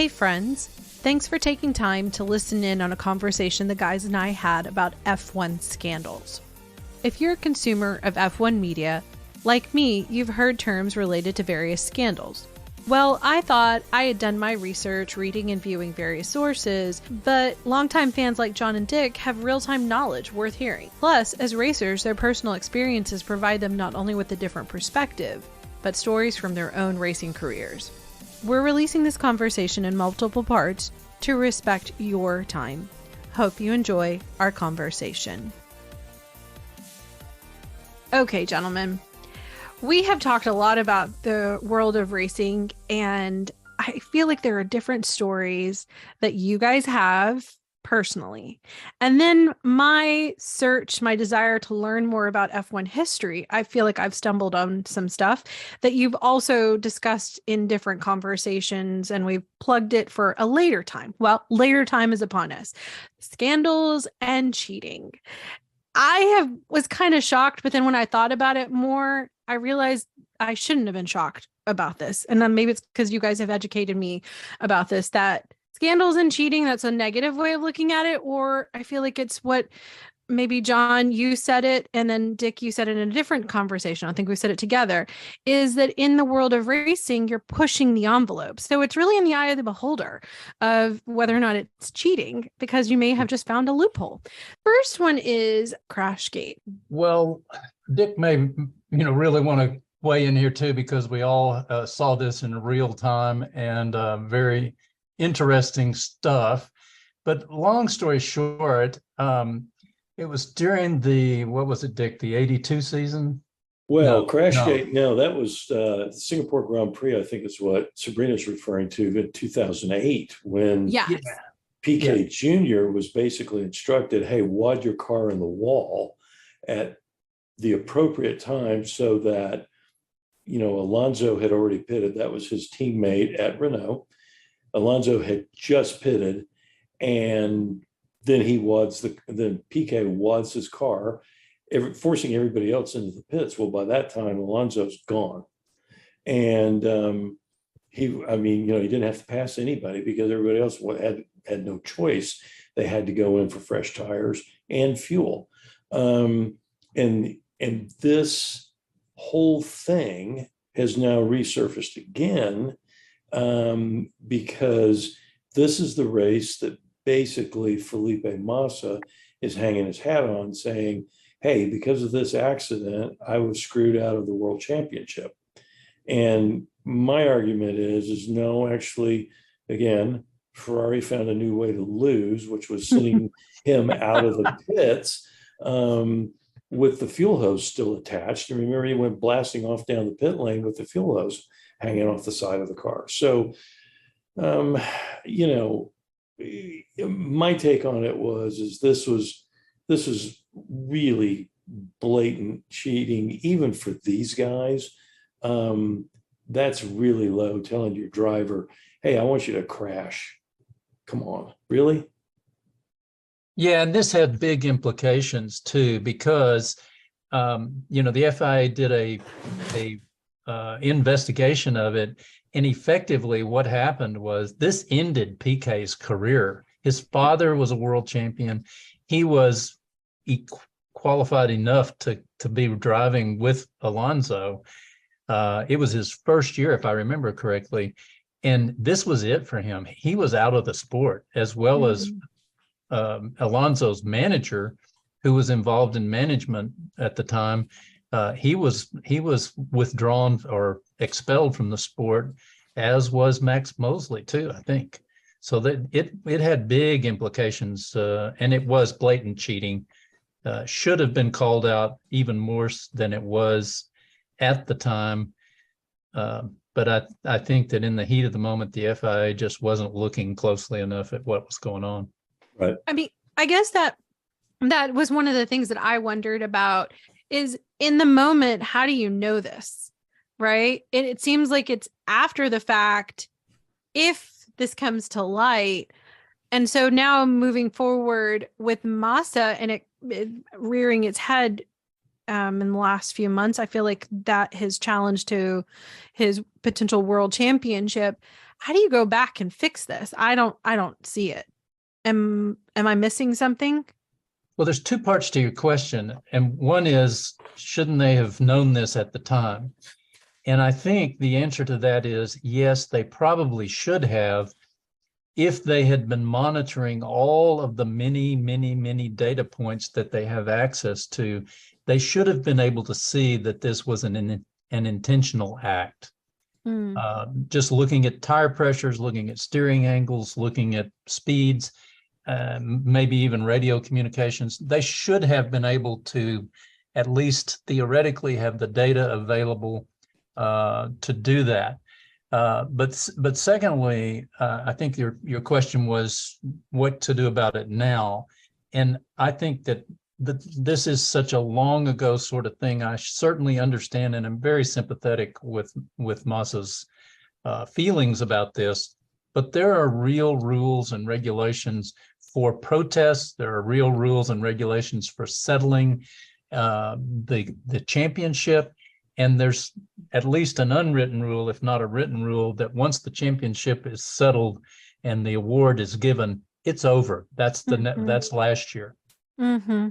Hey friends, thanks for taking time to listen in on a conversation the guys and I had about F1 scandals. If you're a consumer of F1 media, like me, you've heard terms related to various scandals. Well, I thought I had done my research, reading and viewing various sources, but longtime fans like John and Dick have real-time knowledge worth hearing. Plus, as racers, their personal experiences provide them not only with a different perspective, but stories from their own racing careers. We're releasing this conversation in multiple parts to respect your time. Hope you enjoy our conversation. Okay, gentlemen. We have talked a lot about the world of racing, and I feel like there are different stories that you guys have personally. And then my search, my desire to learn more about F1 history, I feel like I've stumbled on some stuff that you've also discussed in different conversations, and we've plugged it for a later time. Well, later time is upon us. Scandals and cheating. Was kind of shocked, but then when I thought about it more, I realized I shouldn't have been shocked about this. And then maybe it's because you guys have educated me about this, that scandals and cheating, that's a negative way of looking at it. Or I feel like it's what maybe John, you said it, and then Dick, you said it in a different conversation. I think we said it together, is that in the world of racing, you're pushing the envelope. So it's really in the eye of the beholder of whether or not it's cheating, because you may have just found a loophole. First one is Crashgate. Well, Dick may, really want to weigh in here too, because we all saw this in real time and very interesting stuff. But long story short, it was during what was it, Dick, the 82 season? Well, Crashgate, no, that was Singapore Grand Prix, I think is what Sabrina's referring to, in 2008, when Piquet Jr. was basically instructed, hey, wad your car in the wall at the appropriate time so that, Alonso had already pitted. That was his teammate at Renault. Alonso had just pitted, and then then Piquet wads his car, forcing everybody else into the pits. Well, by that time, Alonso's gone. And he didn't have to pass anybody because everybody else had no choice. They had to go in for fresh tires and fuel. And this whole thing has now resurfaced again, because this is the race that basically Felipe Massa is hanging his hat on, saying, hey, because of this accident, I was screwed out of the world championship. And my argument is no, actually, again, Ferrari found a new way to lose, which was sending him out of the pits with the fuel hose still attached. And remember, he went blasting off down the pit lane with the fuel hose hanging off the side of the car. So, my take on it was this was really blatant cheating, even for these guys. That's really low, telling your driver, hey, I want you to crash. Come on, really? Yeah, and this had big implications too, because the FIA did a investigation of it, and effectively what happened was this ended Piquet's career. His father was a world champion. He qualified enough to be driving with Alonso. It was his first year, if I remember correctly, and this was it for him. He was out of the sport, as well as Alonso's manager, who was involved in management at the time. He was withdrawn or expelled from the sport, as was Max Mosley too, I think. So that it had big implications, and it was blatant cheating. Should have been called out even more than it was at the time. But I think that in the heat of the moment, the FIA just wasn't looking closely enough at what was going on. Right. I mean, I guess that was one of the things that I wondered about, is in the moment, how do you know this, right? It seems like it's after the fact, if this comes to light. And so now moving forward with Massa and it rearing its head in the last few months, I feel like that his challenge to his potential world championship, how do you go back and fix this? I don't see it. Am I missing something? Well, there's two parts to your question. And one is, shouldn't they have known this at the time? And I think the answer to that is yes, they probably should have, if they had been monitoring all of the many, many, many data points that they have access to. They should have been able to see that this was an intentional act. Just looking at tire pressures, looking at steering angles, looking at speeds, maybe even radio communications, they should have been able to at least theoretically have the data available to do that. But secondly, I think your question was what to do about it now. And I think that this is such a long ago sort of thing. I certainly understand, and I'm very sympathetic with Masa's feelings about this. But there are real rules and regulations for protests. There are real rules and regulations for settling the championship. And there's at least an unwritten rule, if not a written rule, that once the championship is settled and the award is given, it's over. That's that's last year. Mm-hmm.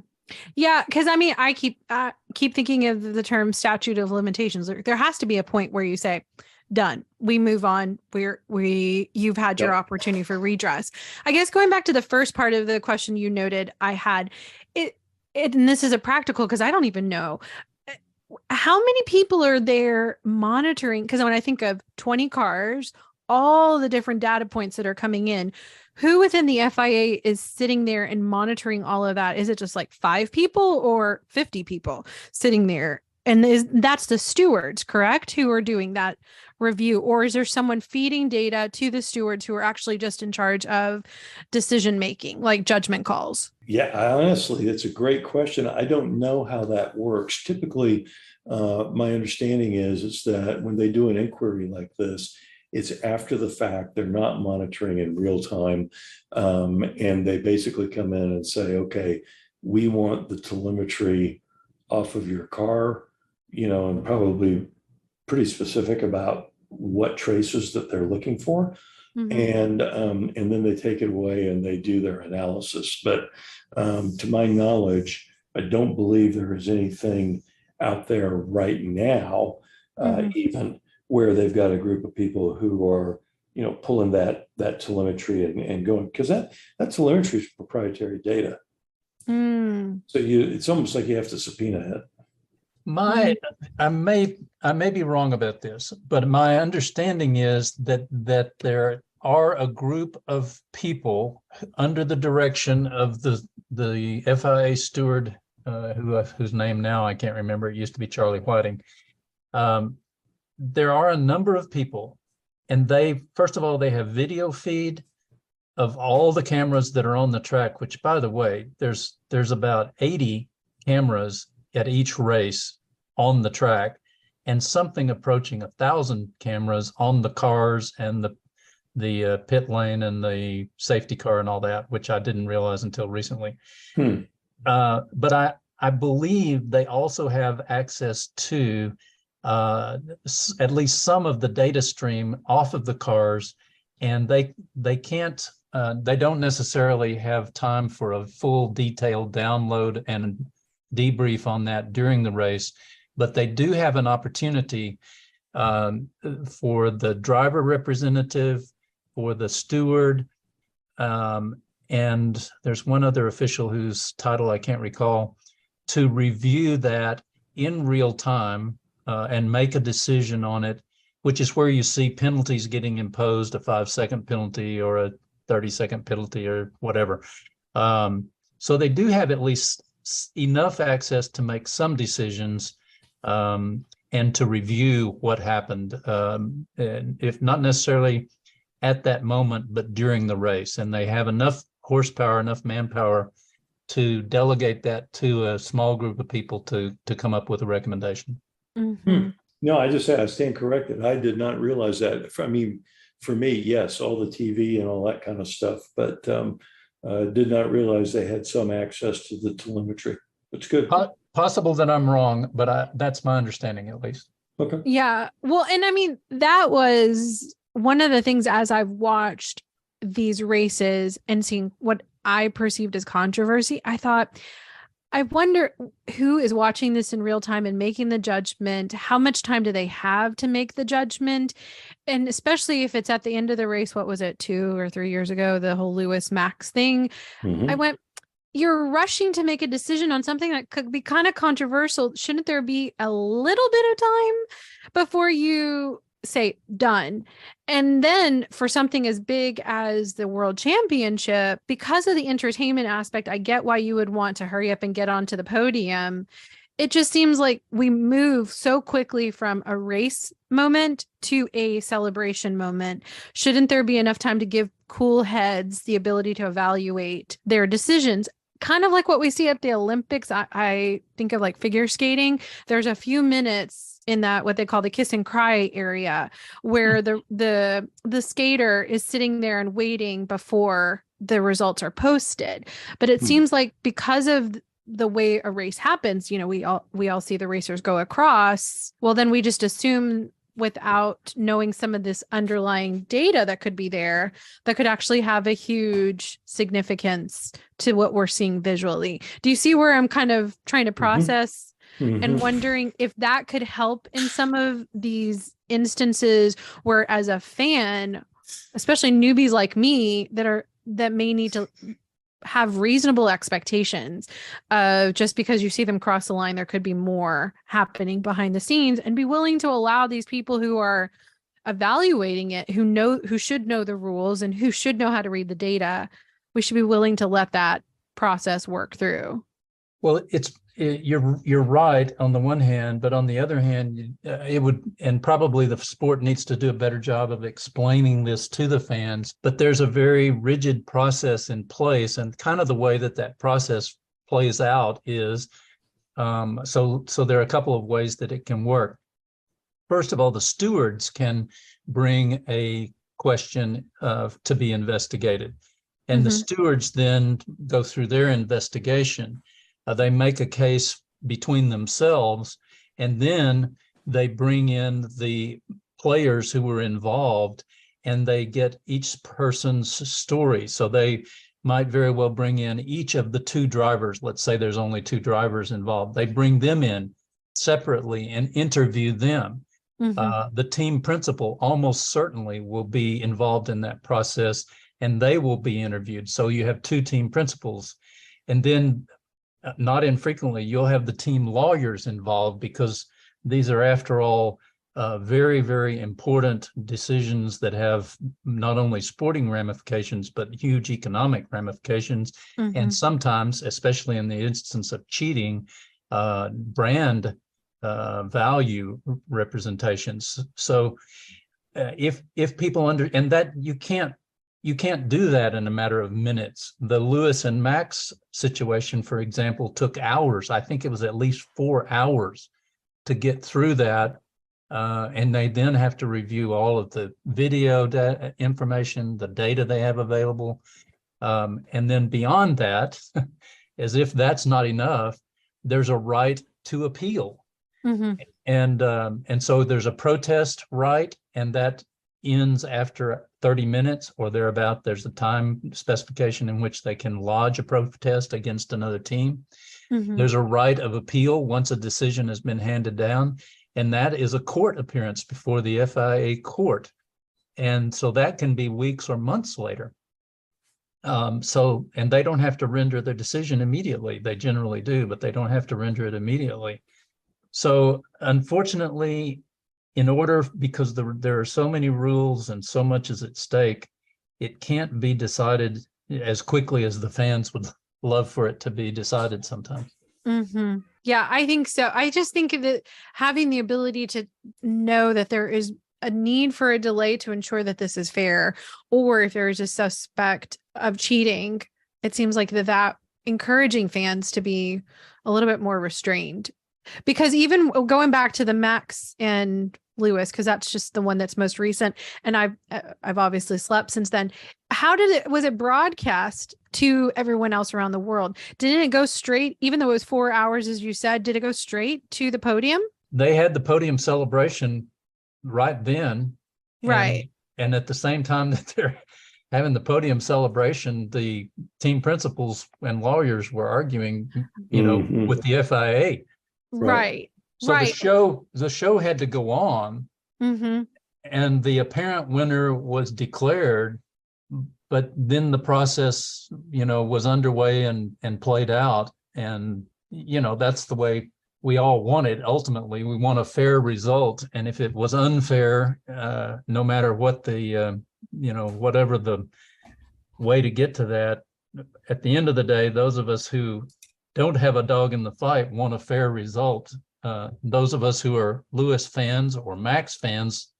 Yeah, because I mean, I keep thinking of the term statute of limitations. There has to be a point where you say, done, we move on. You've had your opportunity for redress. I guess going back to the first part of the question you noted, I had it, and this is a practical, because I don't even know how many people are there monitoring. Because when I think of 20 cars, all the different data points that are coming in, who within the FIA is sitting there and monitoring all of that? Is it just like 5 people or 50 people sitting there? And that's the stewards, correct, who are doing that review? Or is there someone feeding data to the stewards who are actually just in charge of decision making, like judgment calls? Yeah, honestly, that's a great question. I don't know how that works. Typically, my understanding is that when they do an inquiry like this, it's after the fact. They're not monitoring in real time. And they basically come in and say, okay, we want the telemetry off of your car, and probably pretty specific about what traces that they're looking for. Mm-hmm. And then they take it away and they do their analysis. But to my knowledge, I don't believe there is anything out there right now, even where they've got a group of people who are, pulling that telemetry and going, because that telemetry is proprietary data. So it's almost like you have to subpoena it. I may be wrong about this, but my understanding is that there are a group of people under the direction of the FIA steward, whose name now I can't remember. It used to be Charlie Whiting. There are a number of people, and first of all, they have video feed of all the cameras that are on the track, which, by the way, there's about 80 cameras at each race on the track, and something approaching 1,000 cameras on the cars and the pit lane and the safety car and all that, which I didn't realize until recently. But I believe they also have access to at least some of the data stream off of the cars, and they can't. They don't necessarily have time for a full detailed download and debrief on that during the race, but they do have an opportunity for the driver representative, for the steward, and there's one other official whose title I can't recall, to review that in real time and make a decision on it, which is where you see penalties getting imposed, a 5-second penalty or a 30-second penalty or whatever. So they do have at least enough access to make some decisions and to review what happened, if not necessarily at that moment, but during the race. And they have enough horsepower, enough manpower to delegate that to a small group of people to come up with a recommendation. No, I stand corrected. I did not realize that. I mean, for me, yes, all the TV and all that kind of stuff, but did not realize they had some access to the telemetry. It's good. Possible that I'm wrong, but that's my understanding at least. Okay. Yeah. Well, and I mean, that was one of the things as I've watched these races and seeing what I perceived as controversy, I thought, I wonder who is watching this in real time and making the judgment. How much time do they have to make the judgment? And especially if it's at the end of the race, what was it, 2 or 3 years ago, the whole Lewis Max thing. I went, you're rushing to make a decision on something that could be kind of controversial. Shouldn't there be a little bit of time before you say done? And then for something as big as the World Championship, because of the entertainment aspect, I get why you would want to hurry up and get onto the podium. It just seems like we move so quickly from a race moment to a celebration moment. Shouldn't there be enough time to give cool heads the ability to evaluate their decisions? Kind of like what we see at the Olympics. I think of like figure skating. There's a few minutes in that what they call the kiss and cry area where the skater is sitting there and waiting before the results are posted. But it seems like because of the way a race happens, we all see the racers go across. Well, then we just assume, without knowing some of this underlying data that could be there, that could actually have a huge significance to what we're seeing visually. Do you see where I'm kind of trying to process and wondering if that could help in some of these instances where, as a fan, especially newbies like me that may need to have reasonable expectations, just because you see them cross the line, there could be more happening behind the scenes, and be willing to allow these people who are evaluating it, who should know the rules and who should know how to read the data. We should be willing to let that process work through. Well, you're right on the one hand, but on the other hand, it would, and probably the sport needs to do a better job of explaining this to the fans. But there's a very rigid process in place, and kind of the way that process plays out is so there are a couple of ways that it can work. First of all, the stewards can bring a question to be investigated, and the stewards then go through their investigation. They make a case between themselves, and then they bring in the players who were involved, and they get each person's story. So they might very well bring in each of the 2 drivers. Let's say there's only 2 drivers involved. They bring them in separately and interview them. The team principal almost certainly will be involved in that process, and they will be interviewed. So you have 2 team principals, and then not infrequently, you'll have the team lawyers involved, because these are, after all, very, very important decisions that have not only sporting ramifications, but huge economic ramifications. And sometimes, especially in the instance of cheating, brand value representations. So if people and that you can't do that in a matter of minutes. The Lewis and Max situation, for example, took hours. I think it was at least 4 hours to get through that. And they then have to review all of the video information, the data they have available. And then beyond that, as if that's not enough, there's a right to appeal. And so there's a protest right, and that ends after 30 minutes or thereabout. There's a time specification in which they can lodge a protest against another team. There's a right of appeal once a decision has been handed down, and that is a court appearance before the FIA court. And so that can be weeks or months later. And they don't have to render their decision immediately. They generally do, but they don't have to render it immediately. So unfortunately, because there are so many rules and so much is at stake, it can't be decided as quickly as the fans would love for it to be decided sometimes. Yeah, I think so. I just think that having the ability to know that there is a need for a delay to ensure that this is fair, or if there is a suspect of cheating, it seems like that encouraging fans to be a little bit more restrained. Because even going back to the Max and Lewis, because that's just the one that's most recent, and I've obviously slept since then. Was it broadcast to everyone else around the world? Didn't it go straight, even though it was 4 hours, as you said, did it go straight to the podium? They had the podium celebration right then. Right. and at the same time that they're having the podium celebration, the team principals and lawyers were arguing, with the FIA. Right. So the show had to go on, and the apparent winner was declared, but then the process, was underway and played out. And, that's the way we all want it. Ultimately, we want a fair result. And if it was unfair, no matter what the, whatever the way to get to that, at the end of the day, those of us who don't have a dog in the fight want a fair result. Those of us who are Lewis fans or Max fans,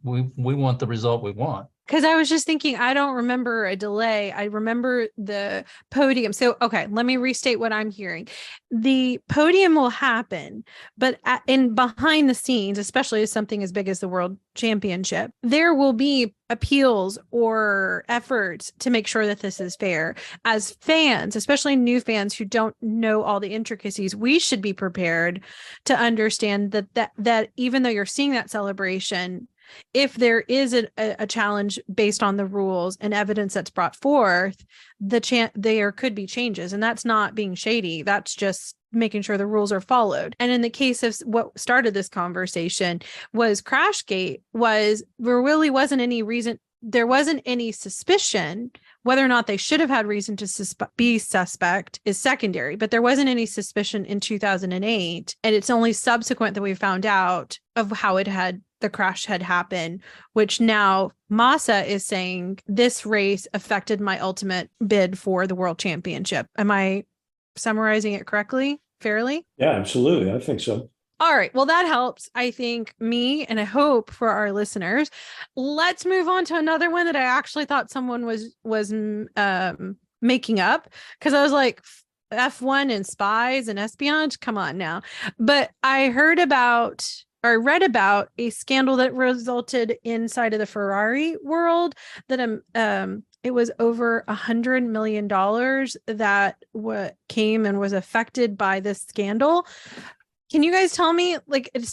we want the result we want. Because I was just thinking, I don't remember a delay. I remember the podium. So, okay, let me restate what I'm hearing. The podium will happen, but in behind the scenes, especially as something as big as the World Championship, there will be appeals or efforts to make sure that this is fair. As fans, especially new fans who don't know all the intricacies, we should be prepared to understand that even though you're seeing that celebration, if there is a challenge based on the rules and evidence that's brought forth, there could be changes. And that's not being shady. That's just making sure the rules are followed. And in the case of what started this conversation was Crashgate, there really wasn't any reason. There wasn't any suspicion. Whether or not they should have had reason to be suspect is secondary, but there wasn't any suspicion in 2008. And it's only subsequent that we found out of how the crash had happened, which now Massa is saying this race affected my ultimate bid for the World Championship. Am I summarizing it correctly, fairly? Yeah, absolutely. I think so. All right. Well, that helps, I think, me, and I hope for our listeners. Let's move on to another one that I actually thought someone was making up, because I was like, F1 and spies and espionage. Come on now. But I read about a scandal that resulted inside of the Ferrari world that it was over $100 million that came and was affected by this scandal. Can you guys tell me,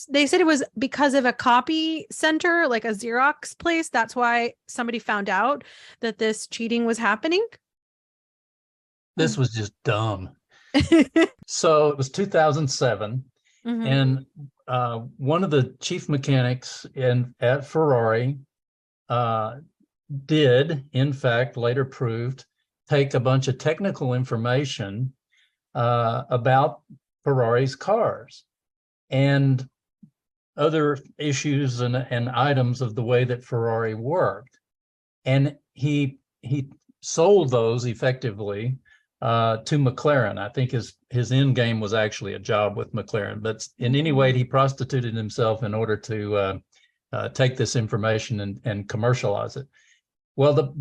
they said it was because of a copy center, like a Xerox place. That's why somebody found out that this cheating was happening. This was just dumb. So it was 2007. And one of the chief mechanics at Ferrari did, in fact, later proved, take a bunch of technical information about Ferrari's cars and other issues and items of the way that Ferrari worked. And he sold those effectively to McLaren. I think his end game was actually a job with McLaren, but in any way, he prostituted himself in order to take this information and commercialize it. Well,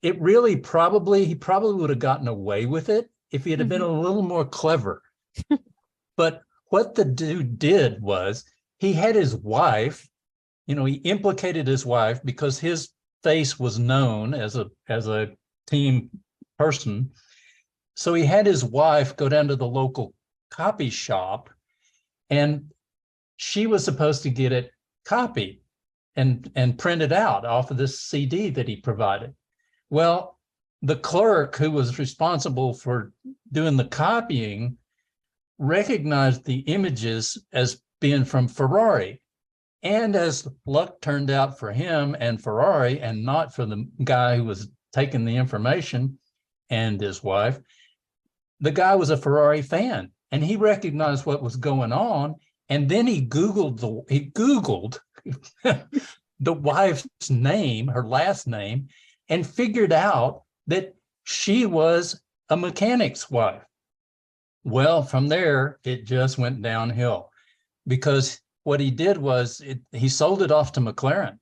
he probably would have gotten away with it if he had been a little more clever. But what the dude did was he had his wife, he implicated his wife because his face was known as a team person. So he had his wife go down to the local copy shop, and she was supposed to get it copied and printed out off of this CD that he provided. Well, the clerk who was responsible for doing the copying recognized the images as being from Ferrari. And as luck turned out for him and Ferrari, and not for the guy who was taking the information and his wife, the guy was a Ferrari fan, and he recognized what was going on. And then he Googled the wife's name, her last name, and figured out that she was a mechanic's wife. Well, from there, it just went downhill, because what he did was he sold it off to McLaren.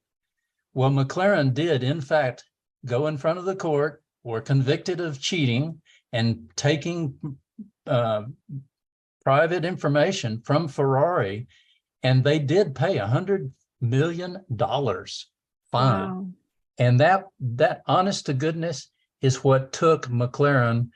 Well, McLaren did, in fact, go in front of the court, were convicted of cheating and taking private information from Ferrari, and they did pay $100 million fine. Wow. And that honest to goodness is what took McLaren,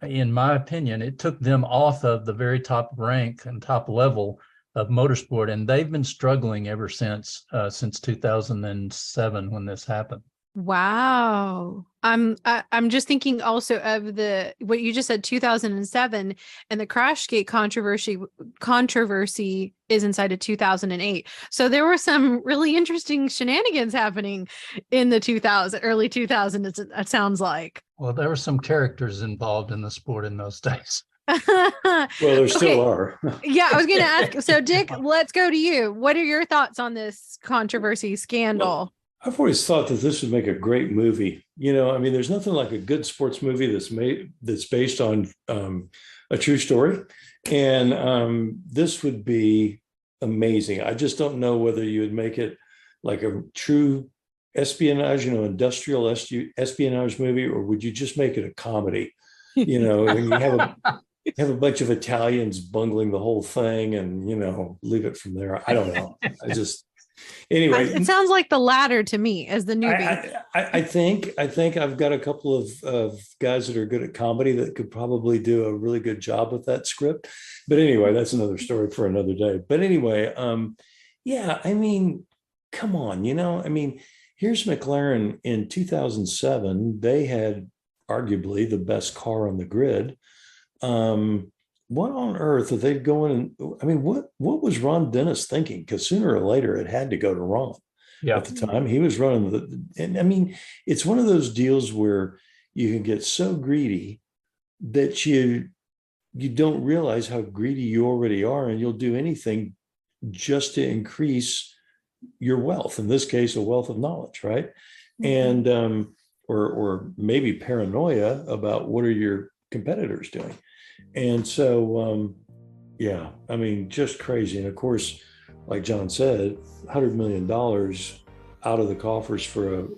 in my opinion, it took them off of the very top rank and top level of motorsport, and they've been struggling ever since 2007 when this happened. Wow. I'm just thinking also of what you just said, 2007, and the Crashgate controversy is inside of 2008. So there were some really interesting shenanigans happening in the early 2000s, it sounds like. Well, there were some characters involved in the sport in those days. Well, there still are. Yeah, I was going to ask. So, Dick, let's go to you. What are your thoughts on this controversy scandal? Well, I've always thought that this would make a great movie. I mean, there's nothing like a good sports movie that's based on a true story, and this would be amazing. I just don't know whether you would make it like a true espionage, industrial espionage movie, or would you just make it a comedy? And you have a bunch of Italians bungling the whole thing, and leave it from there. I don't know. Anyway, it sounds like the latter to me as the newbie. I think I've got a couple of guys that are good at comedy that could probably do a really good job with that script. But anyway, that's another story for another day. But anyway, yeah, I mean, come on, I mean, here's McLaren in 2007. They had arguably the best car on the grid. What on earth are they going? I mean, what was Ron Dennis thinking? Because sooner or later it had to go to Ron. Yeah. At the time he was running and I mean, it's one of those deals where you can get so greedy that you don't realize how greedy you already are, and you'll do anything just to increase your wealth. In this case, a wealth of knowledge, right? Mm-hmm. And or maybe paranoia about what are your competitors doing. And so, yeah, I mean, just crazy. And of course, like John said, $100 million out of the coffers for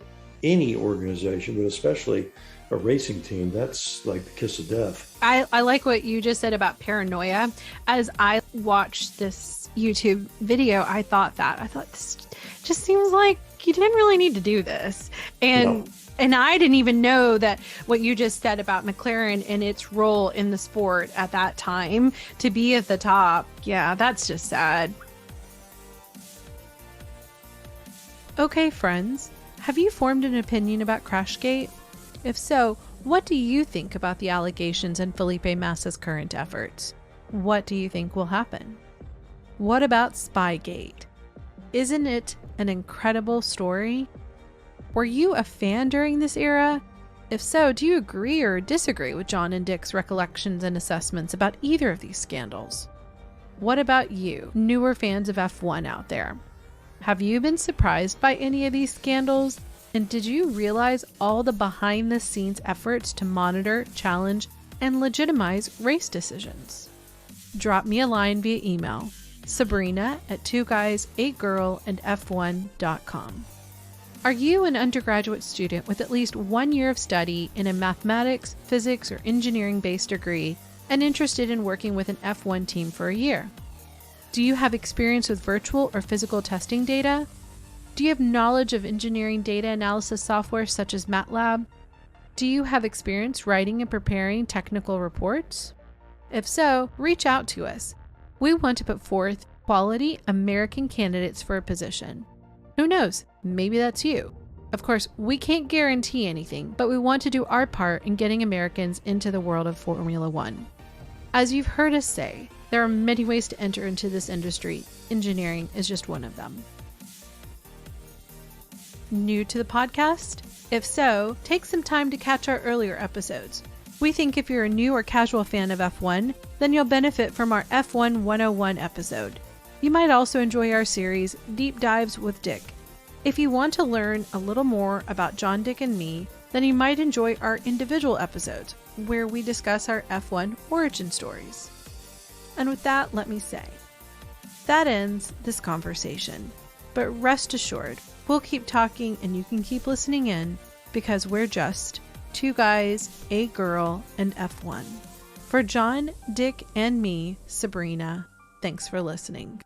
any organization, but especially a racing team, that's like the kiss of death. I like what you just said about paranoia. As I watched this YouTube video, I thought this just seems like you didn't really need to do this. And I didn't even know that what you just said about McLaren and its role in the sport at that time to be at the top. Yeah, that's just sad. Okay, friends, have you formed an opinion about Crashgate? If so, what do you think about the allegations and Felipe Massa's current efforts? What do you think will happen? What about Spygate? Isn't it an incredible story? Were you a fan during this era? If so, do you agree or disagree with John and Dick's recollections and assessments about either of these scandals? What about you, newer fans of F1 out there? Have you been surprised by any of these scandals? And did you realize all the behind-the-scenes efforts to monitor, challenge, and legitimize race decisions? Drop me a line via email, Sabrina@2guys8girlandf1.com. Are you an undergraduate student with at least 1 year of study in a mathematics, physics, or engineering-based degree and interested in working with an F1 team for a year? Do you have experience with virtual or physical testing data? Do you have knowledge of engineering data analysis software such as MATLAB? Do you have experience writing and preparing technical reports? If so, reach out to us. We want to put forth quality American candidates for a position. Who knows? Maybe that's you. Of course, we can't guarantee anything, but we want to do our part in getting Americans into the world of Formula One. As you've heard us say, there are many ways to enter into this industry. Engineering is just one of them. New to the podcast? If so, take some time to catch our earlier episodes. We think if you're a new or casual fan of F1, then you'll benefit from our F1 101 episode. You might also enjoy our series, Deep Dives with Dick. If you want to learn a little more about John, Dick, and me, then you might enjoy our individual episodes, where we discuss our F1 origin stories. And with that, let me say, that ends this conversation. But rest assured, we'll keep talking and you can keep listening in, because we're just 2 guys, a girl, and F1. For John, Dick, and me, Sabrina, thanks for listening.